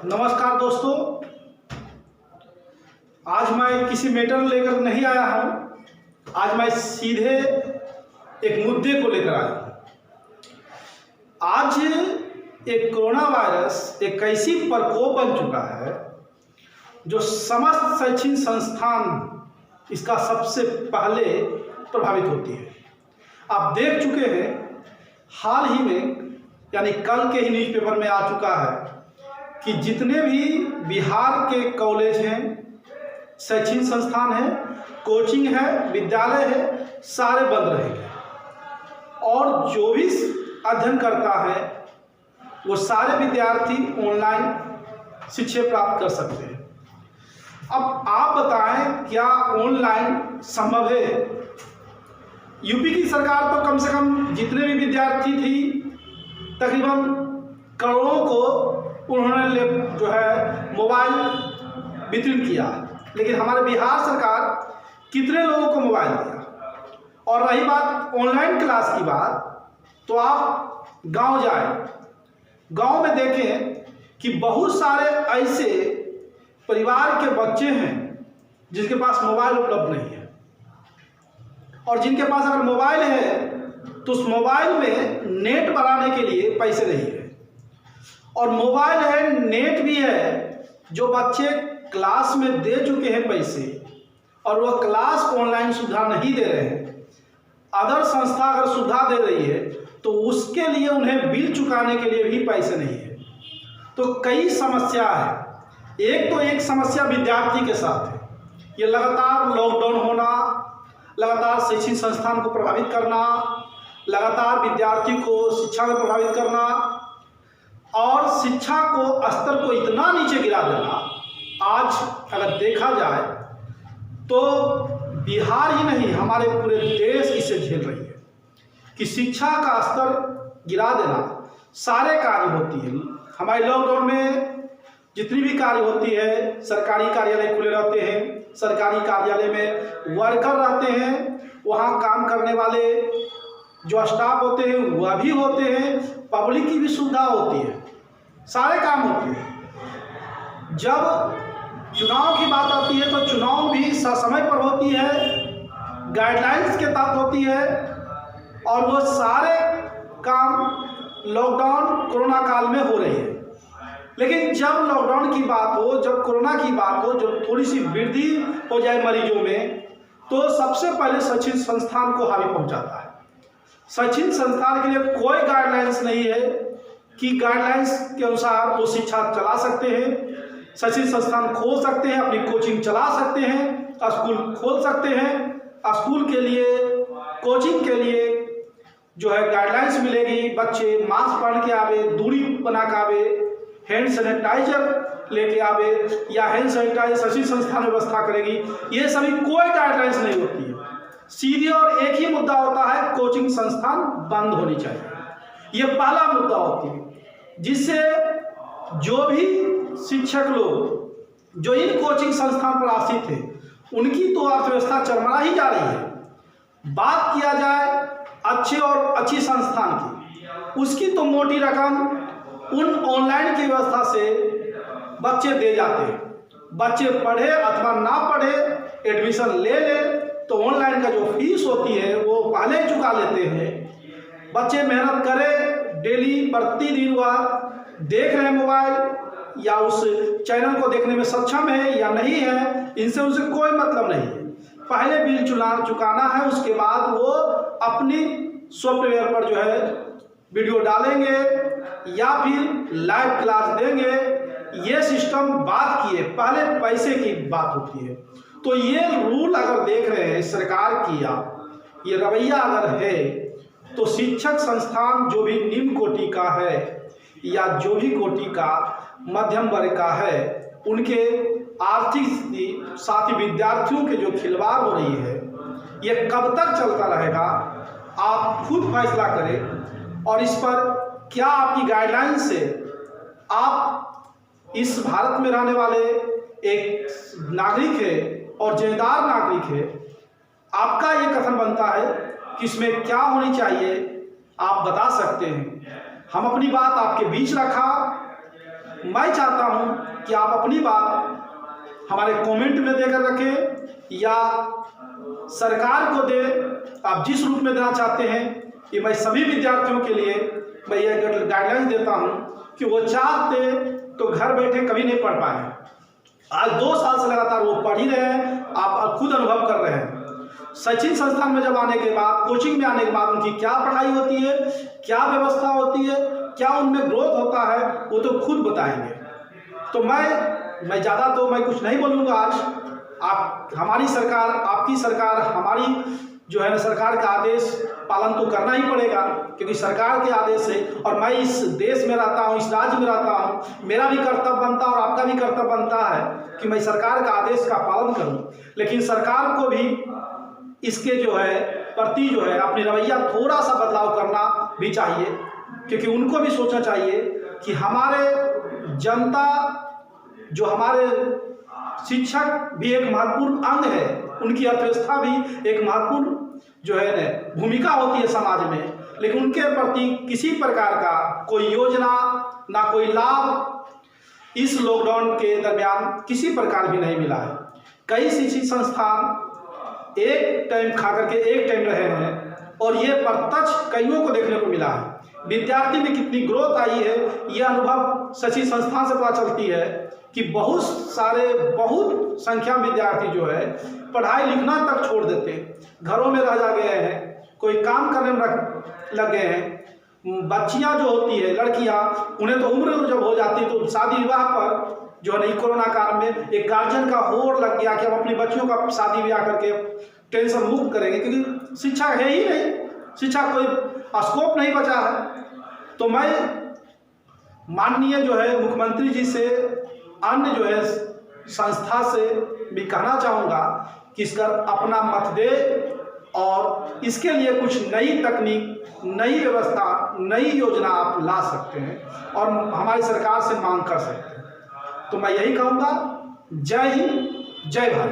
नमस्कार दोस्तों, आज मैं किसी मैटर लेकर नहीं आया हूँ। आज मैं सीधे एक मुद्दे को लेकर आया हूँ। आज एक कोरोना वायरस एक ऐसी प्रकोप बन चुका है जो समस्त शैक्षणिक संस्थान इसका सबसे पहले प्रभावित होती है। आप देख चुके हैं, हाल ही में यानी कल के ही न्यूज़पेपर में आ चुका है कि जितने भी बिहार के कॉलेज हैं, शैक्षणिक संस्थान हैं, कोचिंग है, विद्यालय है, सारे बंद रहेंगे और जो भी अध्ययन करता है वो सारे विद्यार्थी ऑनलाइन शिक्षा प्राप्त कर सकते हैं। अब आप बताएं, क्या ऑनलाइन संभव है? यूपी की सरकार तो कम से कम जितने भी विद्यार्थी थी तकरीबन करोड़ों को उन्होंने जो है मोबाइल वितरण किया, लेकिन हमारे बिहार सरकार कितने लोगों को मोबाइल दिया? और रही बात ऑनलाइन क्लास की बात, तो आप गांव जाएं, गांव में देखें कि बहुत सारे ऐसे परिवार के बच्चे हैं जिनके पास मोबाइल उपलब्ध नहीं है, और जिनके पास अगर मोबाइल है तो उस मोबाइल में नेट बढ़ाने के लिए पैसे नहीं है, और मोबाइल है, नेट भी है, जो बच्चे क्लास में दे चुके हैं पैसे और वह क्लास ऑनलाइन सुविधा नहीं दे रहे हैं, अदर संस्था अगर सुविधा दे रही है तो उसके लिए उन्हें बिल चुकाने के लिए भी पैसे नहीं है। तो कई समस्या है। एक समस्या विद्यार्थी के साथ है, ये लगातार लॉकडाउन होना, लगातार शैक्षणिक संस्थान को प्रभावित करना, लगातार विद्यार्थी को शिक्षा में प्रभावित करना और शिक्षा को स्तर को इतना नीचे गिरा देना। आज अगर देखा जाए तो बिहार ही नहीं, हमारे पूरे देश इसे झेल रही है कि शिक्षा का स्तर गिरा देना। सारे कार्य होती है हमारे लॉकडाउन में, जितनी भी कार्य होती है, सरकारी कार्यालय खुले रहते हैं, सरकारी कार्यालय में वर्कर रहते हैं, वहाँ काम करने वाले जो स्टाफ होते हैं वह भी होते हैं, पब्लिक की भी सुविधा होती है, सारे काम होते हैं। जब चुनाव की बात आती है तो चुनाव भी समय पर होती है, गाइडलाइंस के तहत होती है, और वो सारे काम लॉकडाउन कोरोना काल में हो रही है। लेकिन जब लॉकडाउन की बात हो, जब कोरोना की बात हो, जब थोड़ी सी वृद्धि हो जाए मरीजों में, तो सबसे पहले शैक्षणिक संस्थान को हानि पहुंचाता है। शैक्षणिक संस्थान के लिए कोई गाइडलाइंस नहीं है कि गाइडलाइंस के अनुसार वो शिक्षा चला सकते हैं, शैक्षणिक संस्थान खोल सकते हैं, अपनी कोचिंग चला सकते हैं, स्कूल खोल सकते हैं। स्कूल के लिए, कोचिंग के लिए जो है गाइडलाइंस मिलेगी, बच्चे मास्क पहन के आवे, दूरी बना के आवे, हैंड सैनिटाइजर लेके आवे, या हैंड सैनिटाइजर शैक्षणिक संस्थान व्यवस्था करेगी। ये सभी कोई गाइडलाइंस नहीं होती है। सीधे और एक ही मुद्दा होता है, कोचिंग संस्थान बंद होनी चाहिए। ये पहला मुद्दा होती है, जिससे जो भी शिक्षक लोग जो इन कोचिंग संस्थान पर आश्रित हैं उनकी तो अर्थव्यवस्था चरमरा ही जा रही है। बात किया जाए अच्छे और अच्छी संस्थान की, उसकी तो मोटी रकम उन ऑनलाइन की व्यवस्था से बच्चे दे जाते हैं। बच्चे पढ़े अथवा ना पढ़े, एडमिशन ले तो ऑनलाइन का जो फीस होती है वो पहले चुका लेते हैं। बच्चे मेहनत करें, डेली प्रतिदिन वह देख रहे हैं मोबाइल, या उस चैनल को देखने में सक्षम है या नहीं है, इनसे उनसे कोई मतलब नहीं है। पहले बिल चुकाना है, उसके बाद वो अपनी सॉफ्टवेयर पर जो है वीडियो डालेंगे या फिर लाइव क्लास देंगे। ये सिस्टम बात की है, पहले पैसे की बात होती है। तो ये रूल अगर देख रहे हैं सरकार की, आप ये रवैया अगर है, तो शिक्षक संस्थान जो भी निम्न कोटि का है या जो भी कोटि का मध्यम वर्ग का है, उनके आर्थिक स्थिति, साथ ही विद्यार्थियों के जो खिलवाड़ हो रही है, ये कब तक चलता रहेगा? आप खुद फैसला करें। और इस पर क्या आपकी गाइडलाइंस से, आप इस भारत में रहने वाले एक नागरिक है और जिम्मेदार नागरिक है, आपका ये कथन बनता है कि इसमें क्या होनी चाहिए, आप बता सकते हैं। हम अपनी बात आपके बीच रखा, मैं चाहता हूं कि आप अपनी बात हमारे कमेंट में देकर रखें या सरकार को दे, आप जिस रूप में देना चाहते हैं। कि मैं सभी विद्यार्थियों के लिए मैं ये गाइडलाइंस देता हूं कि वो चाहते तो घर बैठे कभी नहीं पढ़ पाए। आज 2 साल से लगातार वो पढ़ ही रहे हैं, आप खुद अनुभव कर रहे हैं। शैक्षणिक संस्थान में जब आने के बाद, कोचिंग में आने के बाद उनकी क्या पढ़ाई होती है, क्या व्यवस्था होती है, क्या उनमें ग्रोथ होता है, वो तो खुद बताएंगे। तो मैं ज़्यादा तो मैं कुछ नहीं बोलूँगा आज। आप, हमारी सरकार, आपकी सरकार, हमारी जो है ना सरकार का आदेश पालन तो करना ही पड़ेगा, क्योंकि सरकार के आदेश है और मैं इस देश में रहता हूँ, इस राज्य में रहता हूँ। मेरा भी कर्तव्य बनता है और आपका भी कर्तव्य बनता है कि मैं सरकार का आदेश का पालन करूँ। लेकिन सरकार को भी इसके जो है प्रति जो है अपनी रवैया थोड़ा सा बदलाव करना भी चाहिए, क्योंकि उनको भी सोचना चाहिए कि हमारे जनता, जो हमारे शिक्षक भी एक महत्वपूर्ण अंग है, उनकी अर्थव्यवस्था भी एक महत्वपूर्ण जो है न भूमिका होती है समाज में, लेकिन उनके प्रति किसी प्रकार का कोई योजना ना कोई लाभ इस लॉकडाउन के दरमियान किसी प्रकार भी नहीं मिला है। कई शिक्षित संस्थान एक टाइम खा करके एक टाइम रहे हैं और ये प्रत्यक्ष कईयों को देखने को मिला है। विद्यार्थी में कितनी ग्रोथ आई है, यह अनुभव शैक्षिक संस्थान से पता चलती है कि बहुत संख्या में विद्यार्थी जो है पढ़ाई लिखना तक छोड़ देते, घरों में रह जा गए हैं, कोई काम करने में लग गए हैं। बच्चियां जो होती है, लड़कियां, उन्हें तो उम्र जब हो जाती है तो शादी विवाह पर जो है ना कोरोना काल में एक गार्जियन का होड़ लग गया कि हम अपनी बच्चियों का शादी ब्याह करके टेंशन मुक्त करेंगे, क्योंकि शिक्षा है ही नहीं, शिक्षा कोई स्कोप नहीं बचा है। तो मैं माननीय जो है मुख्यमंत्री जी से, अन्य जो है संस्था से भी कहना चाहूँगा कि इसका अपना मत दे और इसके लिए कुछ नई तकनीक, नई व्यवस्था, नई योजना आप ला सकते हैं और हमारी सरकार से मांग कर सकते हैं। तो मैं यही कहूँगा, जय हिंद, जय भारत।